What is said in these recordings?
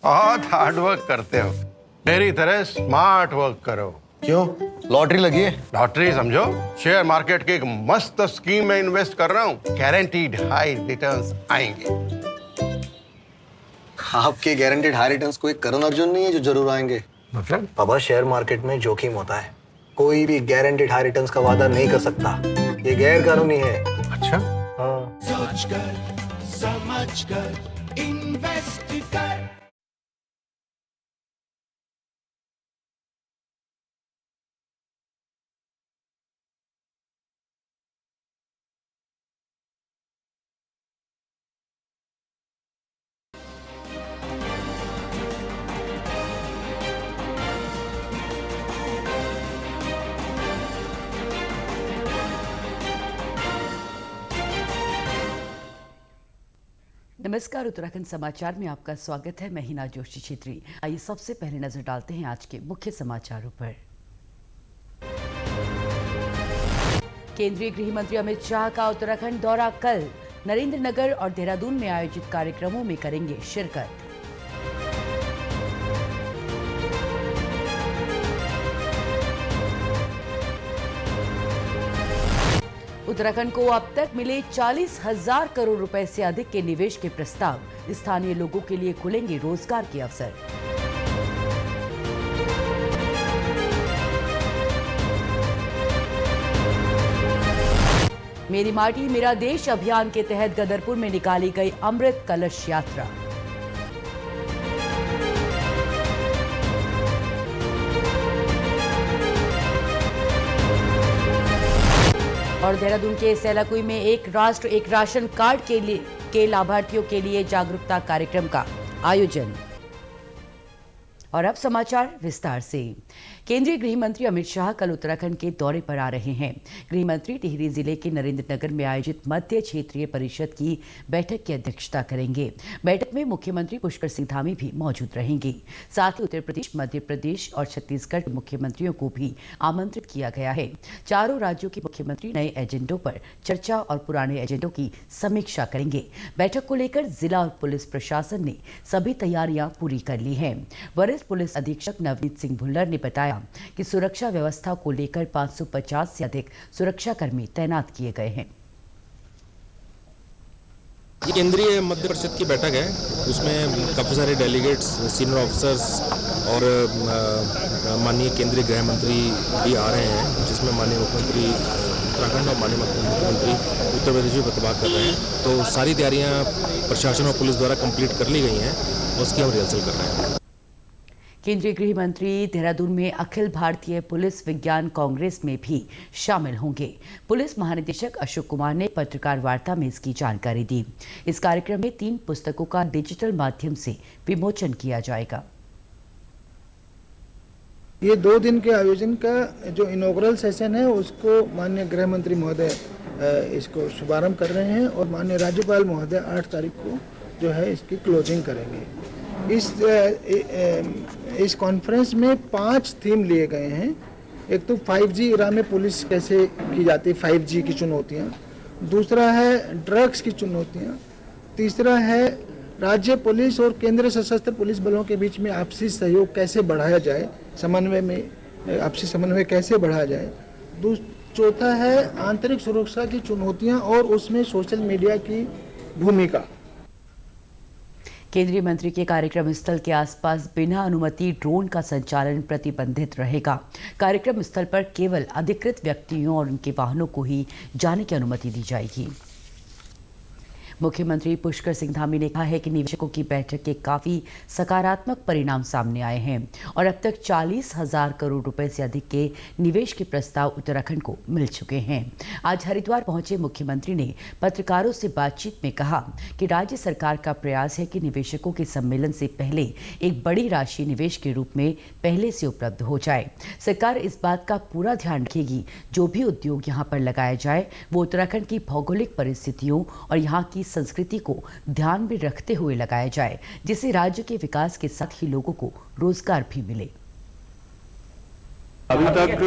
बहुत hard work करते हो, मेरी तरह स्मार्ट वर्क करो। क्यों, लॉटरी लगी है? लॉटरी समझो, शेयर मार्केट की एक मस्त स्कीम में इन्वेस्ट कर रहा हूँ, गारंटीड हाई रिटर्न्स आएंगे। आपके गारंटीड हाई रिटर्न्स कोई करण अर्जुन नहीं है जो जरूर आएंगे। मतलब? बाबा, शेयर मार्केट में जोखिम होता है, कोई भी गारंटीड हाई रिटर्न्स का वादा नहीं कर सकता, ये गैर कानूनी है। अच्छा, हाँ। सोच कर समझ कर इन्वेस्ट कर। नमस्कार, उत्तराखंड समाचार में आपका स्वागत है। मैं हिना जोशी छेत्री। आइए सबसे पहले नजर डालते हैं आज के मुख्य समाचारों पर। केंद्रीय गृह मंत्री अमित शाह का उत्तराखंड दौरा कल। नरेंद्र नगर और देहरादून में आयोजित कार्यक्रमों में करेंगे शिरकत। उत्तराखंड को अब तक मिले 40,000 करोड़ रुपए से अधिक के निवेश के प्रस्ताव। स्थानीय लोगों के लिए खुलेंगे रोजगार के अवसर। मेरी माटी मेरा देश अभियान के तहत गदरपुर में निकाली गई अमृत कलश यात्रा। और देहरादून के सैलाकुई में एक राष्ट्र एक राशन कार्ड के लाभार्थियों के लिए जागरूकता कार्यक्रम का आयोजन। और अब समाचार विस्तार से। केंद्रीय गृह मंत्री अमित शाह कल उत्तराखंड के दौरे पर आ रहे हैं। गृह मंत्री टिहरी जिले के नरेंद्र नगर में आयोजित मध्य क्षेत्रीय परिषद की बैठक की अध्यक्षता करेंगे। बैठक में मुख्यमंत्री पुष्कर सिंह धामी भी मौजूद रहेंगे। साथ ही उत्तर प्रदेश, मध्य प्रदेश और छत्तीसगढ़ के मुख्यमंत्रियों को भी आमंत्रित किया गया है। चारों राज्यों के मुख्यमंत्री नए एजेंडों पर चर्चा और पुराने एजेंडों की समीक्षा करेंगे। बैठक को लेकर जिला और पुलिस प्रशासन ने सभी तैयारियां पूरी कर ली हैं। वरिष्ठ पुलिस अधीक्षक नवनीत सिंह भुल्लर ने बताया कि सुरक्षा व्यवस्था को लेकर 550 से अधिक सुरक्षाकर्मी तैनात किए गए हैं। ये केंद्रीय मध्य परिषद की बैठक है, उसमें काफ़ी सारे डेलीगेट्स, सीनियर ऑफिसर्स और माननीय केंद्रीय गृह मंत्री भी आ रहे हैं, जिसमें माननीय मुख्यमंत्री उत्तराखंड और माननीय मुख्यमंत्री उत्तर प्रदेश में प्रतिभाग कर रहे हैं। तो सारी तैयारियां प्रशासन और पुलिस द्वारा कंप्लीट कर ली गई हैं, उसकी हम रिहर्सल कर रहे हैं। केंद्रीय गृह मंत्री देहरादून में अखिल भारतीय पुलिस विज्ञान कांग्रेस में भी शामिल होंगे। पुलिस महानिदेशक अशोक कुमार ने पत्रकार वार्ता में इसकी जानकारी दी। इस कार्यक्रम में 3 पुस्तकों का डिजिटल माध्यम से विमोचन किया जाएगा। ये 2 दिन के आयोजन का जो इनॉग्रल सेशन है उसको माननीय गृह मंत्री महोदय इसको शुभारंभ कर रहे हैं और माननीय राज्यपाल महोदय 8 तारीख को जो है इसकी क्लोजिंग करेंगे। इस कॉन्फ्रेंस में 5 थीम लिए गए हैं। एक तो 5G इरा में पुलिस कैसे की जाती है, 5G की चुनौतियाँ। दूसरा है ड्रग्स की चुनौतियाँ। तीसरा है राज्य पुलिस और केंद्रीय सशस्त्र पुलिस बलों के बीच में आपसी सहयोग कैसे बढ़ाया जाए, समन्वय में आपसी समन्वय कैसे बढ़ाया जाए। चौथा है आंतरिक सुरक्षा की चुनौतियाँ और उसमें सोशल मीडिया की भूमिका। केंद्रीय मंत्री के कार्यक्रम स्थल के आसपास बिना अनुमति ड्रोन का संचालन प्रतिबंधित रहेगा। कार्यक्रम स्थल पर केवल अधिकृत व्यक्तियों और उनके वाहनों को ही जाने की अनुमति दी जाएगी। मुख्यमंत्री पुष्कर सिंह धामी ने कहा है कि निवेशकों की बैठक के काफी सकारात्मक परिणाम सामने आए हैं और अब तक 40,000 करोड़ रुपए से अधिक के निवेश के प्रस्ताव उत्तराखंड को मिल चुके हैं। आज हरिद्वार पहुंचे मुख्यमंत्री ने पत्रकारों से बातचीत में कहा कि राज्य सरकार का प्रयास है कि निवेशकों के सम्मेलन से पहले एक बड़ी राशि निवेश के रूप में पहले से उपलब्ध हो जाए। सरकार इस बात का पूरा ध्यान रखेगी जो भी उद्योग यहाँ पर लगाया जाए वो उत्तराखंड की भौगोलिक परिस्थितियों और यहाँ की संस्कृति को ध्यान में रखते हुए लगाया जाए, जिससे राज्य के विकास के साथ ही लोगों को रोजगार भी मिले। अभी तक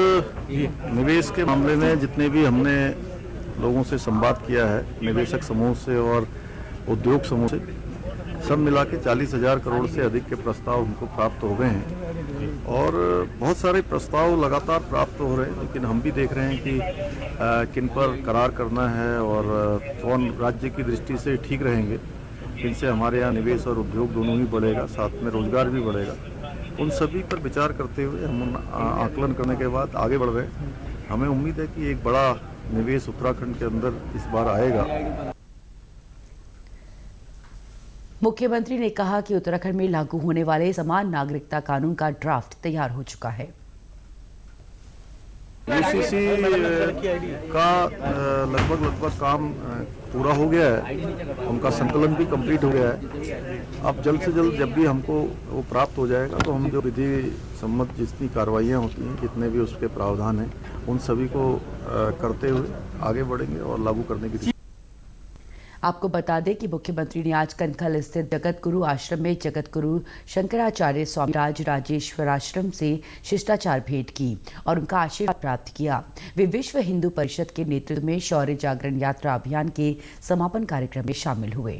निवेश के मामले में जितने भी हमने लोगों से संवाद किया है, निवेशक समूह से और उद्योग समूह से, सब मिला के 40,000 करोड़ से अधिक के प्रस्ताव हमको प्राप्त हो गए हैं और बहुत सारे प्रस्ताव लगातार प्राप्त हो रहे हैं, लेकिन हम भी देख रहे हैं कि किन पर करार करना है और कौन राज्य की दृष्टि से ठीक रहेंगे, इनसे हमारे यहाँ निवेश और उद्योग दोनों ही बढ़ेगा, साथ में रोजगार भी बढ़ेगा। उन सभी पर विचार करते हुए हम आकलन करने के बाद आगे बढ़ रहे हैं। हमें उम्मीद है कि एक बड़ा निवेश उत्तराखंड के अंदर इस बार आएगा। मुख्यमंत्री ने कहा कि उत्तराखंड में लागू होने वाले समान नागरिकता कानून का ड्राफ्ट तैयार हो चुका है। यूसीसी का लगभग काम पूरा हो गया है, उनका संकलन भी कंप्लीट हो गया है। अब जल्द से जल्द जब भी हमको वो प्राप्त हो जाएगा तो हम जो विधि सम्मत जितनी कार्रवाइयाँ होती हैं, जितने भी उसके प्रावधान हैं, उन सभी को करते हुए आगे बढ़ेंगे और लागू करने की। आपको बता दें कि मुख्यमंत्री ने आज कनखल स्थित जगत गुरु आश्रम में जगत गुरु शंकराचार्य स्वामी राजराजेश्वर आश्रम से शिष्टाचार भेंट की और उनका आशीर्वाद प्राप्त किया। वे विश्व हिंदू परिषद के नेतृत्व में शौर्य जागरण यात्रा अभियान के समापन कार्यक्रम में शामिल हुए।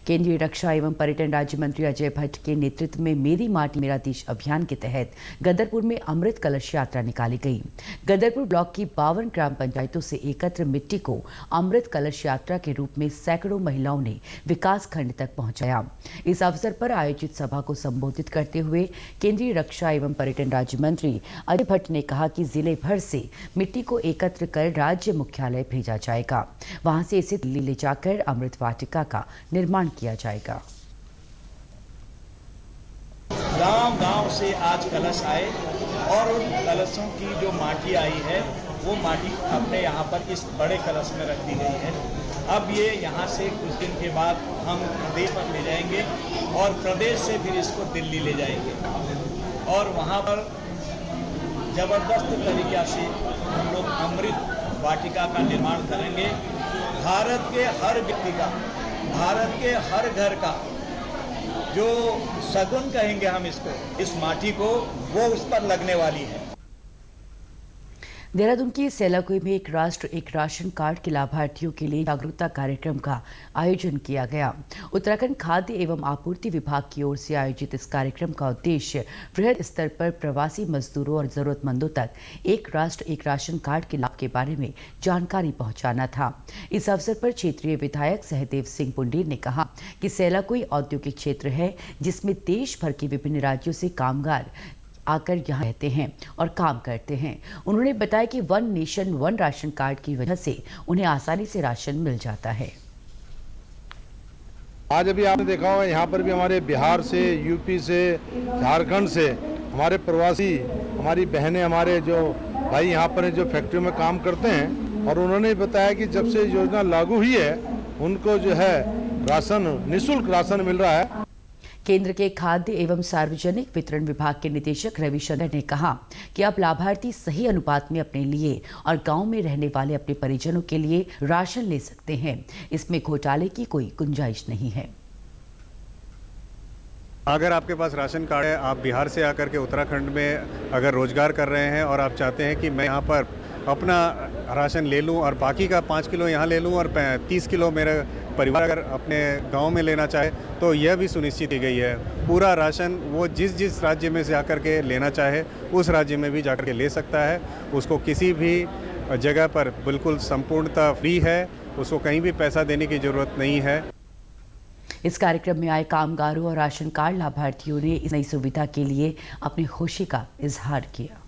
केंद्रीय रक्षा एवं पर्यटन राज्य मंत्री अजय भट्ट के नेतृत्व में मेरी माटी मेरा देश अभियान के तहत गदरपुर में अमृत कलश यात्रा निकाली गई। गदरपुर ब्लॉक की 52 ग्राम पंचायतों से एकत्र मिट्टी को अमृत कलश यात्रा के रूप में सैकड़ों महिलाओं ने विकास खंड तक पहुंचाया। इस अवसर पर आयोजित सभा को संबोधित करते हुए केंद्रीय रक्षा एवं पर्यटन राज्य मंत्री अजय भट्ट ने कहा कि जिले भर से मिट्टी को एकत्र कर राज्य मुख्यालय भेजा जाएगा, वहां से इसे दिल्ली ले जाकर अमृत वाटिका का निर्माण किया जाएगा। गांव-गांव से आज कलश आए और उन कलशों की जो माटी आई है वो माटी अपने यहाँ पर इस बड़े कलश में रख दी गई है। अब ये यहाँ से कुछ दिन के बाद हम प्रदेश पर ले जाएंगे और प्रदेश से फिर इसको दिल्ली ले जाएंगे और वहाँ पर जबरदस्त तरीक़े से हम लोग अमृत वाटिका का निर्माण करेंगे। भारत के हर व्यक्ति का, भारत के हर घर का जो शगुन कहेंगे हम इसको, इस माटी को, वो उस पर लगने वाली है। देहरादून के सेलाकुई में एक राष्ट्र एक राशन कार्ड के लाभार्थियों के लिए जागरूकता कार्यक्रम का आयोजन किया गया। उत्तराखंड खाद्य एवं आपूर्ति विभाग की ओर से आयोजित इस कार्यक्रम का उद्देश्य वृहद स्तर पर प्रवासी मजदूरों और जरूरतमंदों तक एक राष्ट्र एक राशन कार्ड के लाभ के बारे में जानकारी पहुंचाना था। इस अवसर पर क्षेत्रीय विधायक सहदेव सिंह पुंडीर ने कहा कि सेलाकुई औद्योगिक क्षेत्र है जिसमें देश भर के विभिन्न राज्यों से कामगार आकर यहाँ रहते हैं और काम करते हैं। उन्होंने बताया कि one nation one ration card की वजह से उन्हें आसानी से राशन मिल जाता है। आज अभी आपने देखा होगा यहाँ पर भी हमारे बिहार से, यूपी से, झारखंड से हमारे प्रवासी, हमारी बहनें, हमारे जो भाई यहाँ पर जो फैक्ट्री में काम करते हैं और उन्होंने बताया कि जब से योजना लागू हुई है उनको जो है राशन, निःशुल्क राशन मिल रहा है। केंद्र के खाद्य एवं सार्वजनिक वितरण विभाग के निदेशक रविशंकर ने कहा कि अब लाभार्थी सही अनुपात में अपने लिए और गांव में रहने वाले अपने परिजनों के लिए राशन ले सकते हैं। इसमें घोटाले की कोई गुंजाइश नहीं है। अगर आपके पास राशन कार्ड है, आप बिहार से आकर के उत्तराखंड में अगर रोजगार कर रहे हैं और आप चाहते हैं कि मैं यहाँ पर अपना राशन ले लूँ और बाकी का 5 किलो यहाँ ले लूँ और 30 किलो मेरा परिवार अगर अपने गांव में लेना चाहे तो यह भी सुनिश्चित की गई है। पूरा राशन वो जिस राज्य में से आकर के लेना चाहे उस राज्य में भी जाकर के ले सकता है। उसको किसी भी जगह पर बिल्कुल संपूर्णतः फ्री है, उसको कहीं भी पैसा देने की ज़रूरत नहीं है। इस कार्यक्रम में आए कामगारों और राशन कार्ड लाभार्थियों ने इस नई सुविधा के लिए अपनी खुशी का इजहार किया।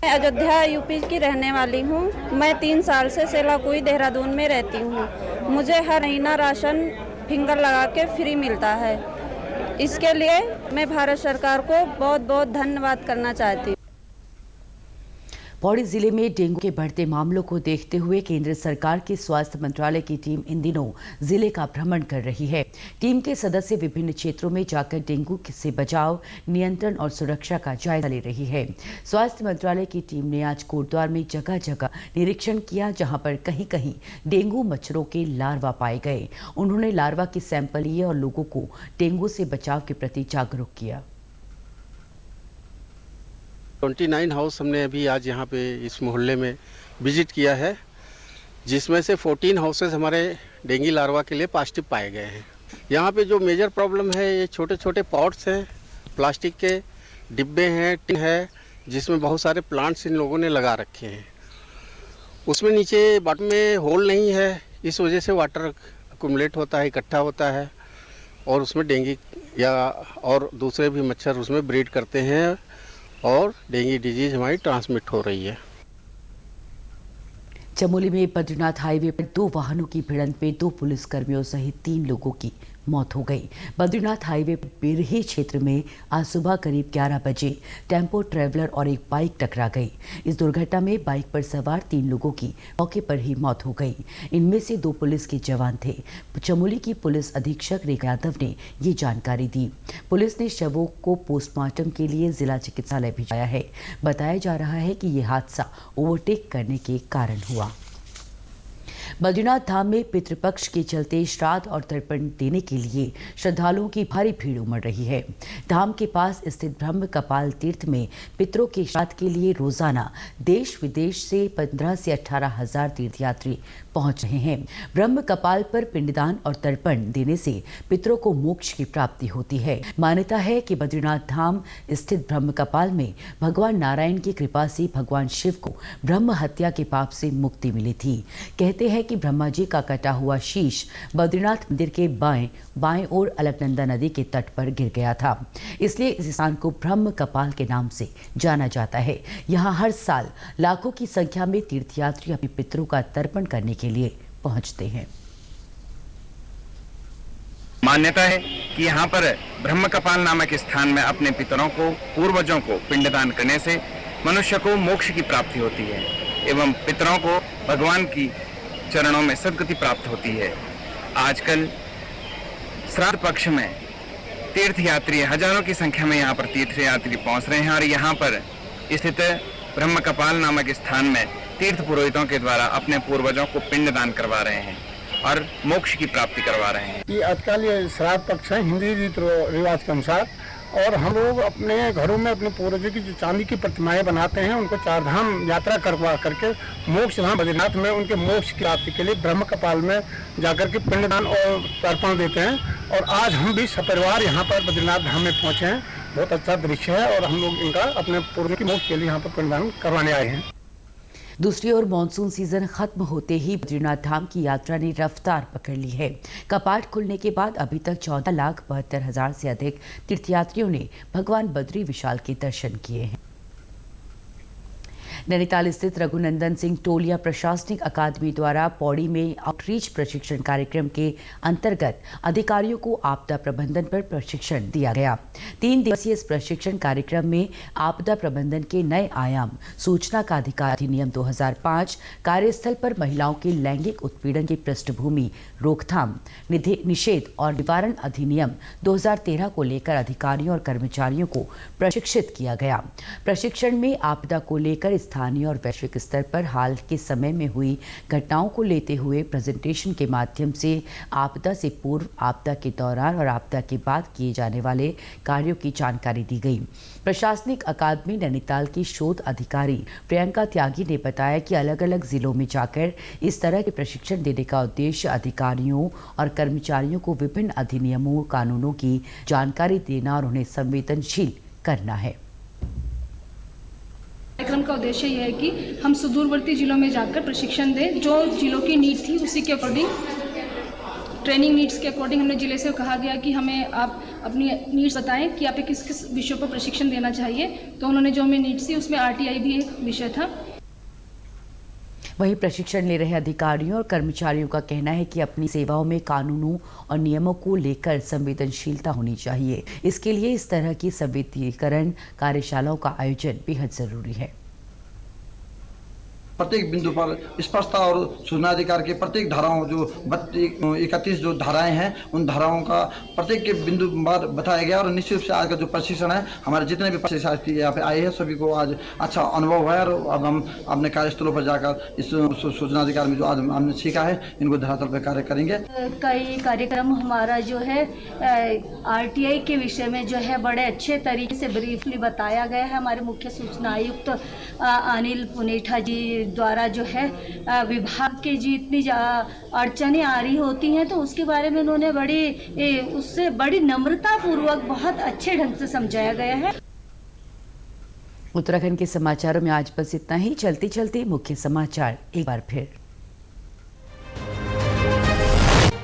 मैं अयोध्या यूपी की रहने वाली हूँ। मैं 3 साल से सेलाकुई देहरादून में रहती हूँ। मुझे हर महीना राशन फिंगर लगा के फ्री मिलता है। इसके लिए मैं भारत सरकार को बहुत बहुत धन्यवाद करना चाहती हूँ। पौड़ी जिले में डेंगू के बढ़ते मामलों को देखते हुए केंद्र सरकार की स्वास्थ्य मंत्रालय की टीम इन दिनों जिले का भ्रमण कर रही है। टीम के सदस्य विभिन्न क्षेत्रों में जाकर डेंगू से बचाव, नियंत्रण और सुरक्षा का जायजा ले रही है। स्वास्थ्य मंत्रालय की टीम ने आज कोटद्वार में जगह जगह निरीक्षण किया, जहां पर कहीं कहीं डेंगू मच्छरों के लार्वा पाए गए। उन्होंने लार्वा की सैंपल लिए और लोगों को डेंगू से बचाव के प्रति जागरूक किया। 29 हाउस हमने अभी आज यहाँ पे इस मोहल्ले में विजिट किया है। जिसमें से 14 हाउसेस हमारे डेंगू लार्वा के लिए पॉजिटिव पाए गए हैं। यहाँ पे जो मेजर प्रॉब्लम है ये छोटे छोटे पॉट्स हैं, प्लास्टिक के डिब्बे हैं, टिन है, जिसमें बहुत सारे प्लांट्स इन लोगों ने लगा रखे हैं। उसमें नीचे बॉटम में होल नहीं है, इस वजह से वाटर अक्यूमुलेट होता है, इकट्ठा होता है और उसमें डेंगू या और दूसरे भी मच्छर उसमें ब्रीड करते हैं और डेंगू डिजीज़ हमारी ट्रांसमिट हो रही है। चमोली में बद्रीनाथ हाईवे पर 2 वाहनों की भिड़ंत में 2 पुलिसकर्मियों सहित 3 लोगों की मौत हो गई। बद्रीनाथ हाईवे पर बेरही क्षेत्र में आज सुबह करीब 11 बजे टेम्पो ट्रैवलर और एक बाइक टकरा गई। इस दुर्घटना में बाइक पर सवार 3 लोगों की मौके पर ही मौत हो गई। इनमें से 2 पुलिस के जवान थे। चमोली की पुलिस अधीक्षक रेखा यादव ने ये जानकारी दी। पुलिस ने शवों को पोस्टमार्टम के लिए जिला चिकित्सालय भिजवाया है। बताया जा रहा है कि ये हादसा ओवरटेक करने के कारण हुआ। बद्रीनाथ धाम में पितृपक्ष के चलते श्राद्ध और तर्पण देने के लिए श्रद्धालुओं की भारी भीड़ उमड़ रही है। धाम के पास स्थित ब्रह्म कपाल तीर्थ में पितरों के श्राद्ध के लिए रोजाना देश विदेश से 15 से 18 हजार तीर्थयात्री पहुंच रहे हैं। ब्रह्म कपाल पर पिंडदान और तर्पण देने से पितरों को मोक्ष की प्राप्ति होती है। मान्यता है कि बद्रीनाथ धाम स्थित ब्रह्म कपाल में भगवान नारायण की कृपा से भगवान शिव को ब्रह्म हत्या के पाप से मुक्ति मिली थी। कहते हैं कि ब्रह्मा जी का कटा हुआ शीश बद्रीनाथ मंदिर के बाएं ओर अलकनंदा नदी के तट पर गिर गया था। इसलिए इस स्थान को ब्रह्म कपाल के नाम से जाना जाता है। यहाँ हर साल लाखों की संख्या में तीर्थयात्री अपने पितरों का तर्पण करने के लिए पहुंचते हैं। मान्यता है कि यहाँ पर ब्रह्म कपाल नामक स्थान में अपने पितरों को, पूर्वजों को पिंडदान करने से मनुष्य को मोक्ष की प्राप्ति होती है एवं पितरों को भगवान की चरणों में सद्गति प्राप्त होती है। आजकल श्राद्ध पक्ष में तीर्थयात्री हजारों की संख्या में यहाँ पर तीर्थयात्री पहुँच रहे हैं और यहाँ पर स्थित ब्रह्म कपाल नामक स्थान में तीर्थ पुरोहितों के द्वारा अपने पूर्वजों को पिंडदान करवा रहे हैं और मोक्ष की प्राप्ति करवा रहे हैं। ये आजकल ये श्राद्ध पक्ष है हिंदी रीति रिवाज के अनुसार, और हम लोग अपने घरों में अपने पूर्वजों की जो चांदी की प्रतिमाएं बनाते हैं उनको 4 धाम यात्रा करवा करके मोक्ष धाम बद्रीनाथ में उनके मोक्ष की प्राप्ति के लिए ब्रह्म कपाल में जाकर के पिंडदान और तर्पण देते हैं। और आज हम भी सपरिवार यहाँ पर बद्रीनाथ धाम में पहुँचे हैं। बहुत अच्छा दृश्य है और हम लोग इनका अपने पूर्वजों की मोक्ष के लिए यहाँ पर पिंडदान करवाने आए हैं। दूसरी ओर मानसून सीजन खत्म होते ही बद्रीनाथ धाम की यात्रा ने रफ्तार पकड़ ली है। कपाट खुलने के बाद अभी तक 14,72,000 से अधिक तीर्थयात्रियों ने भगवान बद्री विशाल के दर्शन किए हैं। नैनीताल स्थित रघुनंदन सिंह टोलिया प्रशासनिक अकादमी द्वारा पौड़ी में आउटरीच प्रशिक्षण कार्यक्रम के अंतर्गत अधिकारियों को आपदा प्रबंधन पर प्रशिक्षण दिया गया। 3 दिवसीय इस प्रशिक्षण कार्यक्रम में आपदा प्रबंधन के नए आयाम, सूचना का अधिकार अधिनियम 2005, कार्यस्थल पर महिलाओं के लैंगिक उत्पीड़न की पृष्ठभूमि, रोकथाम, निषेध और निवारण अधिनियम 2013 को लेकर अधिकारियों और कर्मचारियों को प्रशिक्षित किया गया। प्रशिक्षण में आपदा को लेकर स्थानीय और वैश्विक स्तर पर हाल के समय में हुई घटनाओं को लेते हुए प्रेजेंटेशन के माध्यम से आपदा से पूर्व, आपदा के दौरान और आपदा के बाद किए जाने वाले कार्यों की जानकारी दी गई। प्रशासनिक अकादमी नैनीताल की शोध अधिकारी प्रियंका त्यागी ने बताया कि अलग अलग जिलों में जाकर इस तरह के प्रशिक्षण देने का उद्देश्य अधिकारियों और कर्मचारियों को विभिन्न अधिनियमों, कानूनों की जानकारी देना और उन्हें संवेदनशील करना है। कार्यक्रम का उद्देश्य यह है कि हम सुदूरवर्ती जिलों में जाकर प्रशिक्षण दें। जो जिलों की नीड थी उसी के अकॉर्डिंग, ट्रेनिंग नीड्स के अकॉर्डिंग हमने जिले से कहा गया कि हमें आप अपनी नीड्स बताएं कि आप किस किस विषयों पर प्रशिक्षण देना चाहिए। तो उन्होंने जो हमें नीड्स थी उसमें RTI भी एक विषय था। वहीं प्रशिक्षण ले रहे अधिकारियों और कर्मचारियों का कहना है कि अपनी सेवाओं में कानूनों और नियमों को लेकर संवेदनशीलता होनी चाहिए। इसके लिए इस तरह की संवेदीकरण कार्यशालाओं का आयोजन बेहद जरूरी है। प्रत्येक बिंदु पर स्पष्टता और सूचना अधिकार के प्रत्येक धाराओं जो 31 जो धाराएं हैं उन धाराओं का प्रत्येक के बिंदु बार बताया गया। और निश्चित रूप से आज का जो प्रशिक्षण है, हमारे जितने भी प्रशिक्षणार्थी यहाँ पे आए हैं सभी को आज अच्छा अनुभव है। और अब हम अपने कार्यस्थलों पर जाकर इस सूचना अधिकार में जो आज हमने सीखा है इनको धरातल पर कार्य करेंगे। कई कार्यक्रम हमारा जो है RTI के विषय में जो है बड़े अच्छे तरीके से ब्रीफली बताया गया है। हमारे मुख्य सूचना आयुक्त अनिल पुनेठा जी द्वारा जो है विभाग के जितनी अड़चनें आ रही होती हैं तो उसके बारे में उन्होंने उससे बड़ी नम्रता पूर्वक बहुत अच्छे ढंग से समझाया गया है। उत्तराखंड के समाचारों में आज बस इतना ही। चलते चलते मुख्य समाचार एक बार फिर।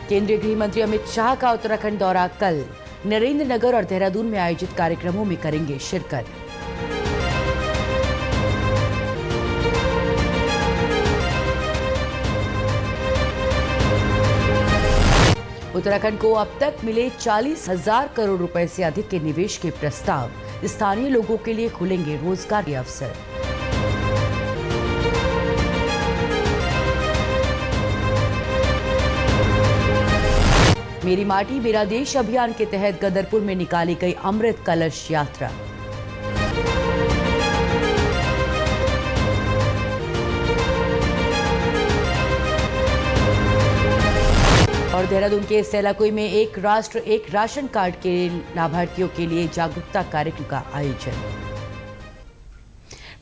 केंद्रीय गृह मंत्री अमित शाह का उत्तराखंड दौरा कल। नरेंद्रनगर और देहरादून में आयोजित कार्यक्रमों में करेंगे शिरकत। उत्तराखंड को अब तक मिले 40,000 करोड़ रुपए से अधिक के निवेश के प्रस्ताव। स्थानीय लोगों के लिए खुलेंगे रोजगार के अवसर। मेरी माटी मेरा देश अभियान के तहत गदरपुर में निकाली गई अमृत कलश यात्रा। और देहरादून के सेलाकुई में एक राष्ट्र एक राशन कार्ड के लाभार्थियों के लिए जागरूकता कार्यक्रम का आयोजन।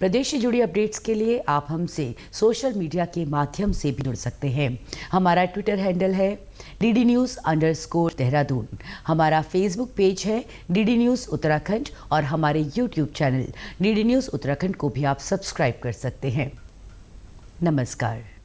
प्रदेश से जुड़ी अपडेट्स के लिए आप हमसे सोशल मीडिया के माध्यम से भी जुड़ सकते हैं। हमारा ट्विटर हैंडल है DD News_देहरादून। हमारा फेसबुक पेज है DD News उत्तराखंड और हमारे YouTube channel DD News Uttarakhand को भी आप सब्सक्राइब कर सकते हैं। नमस्कार।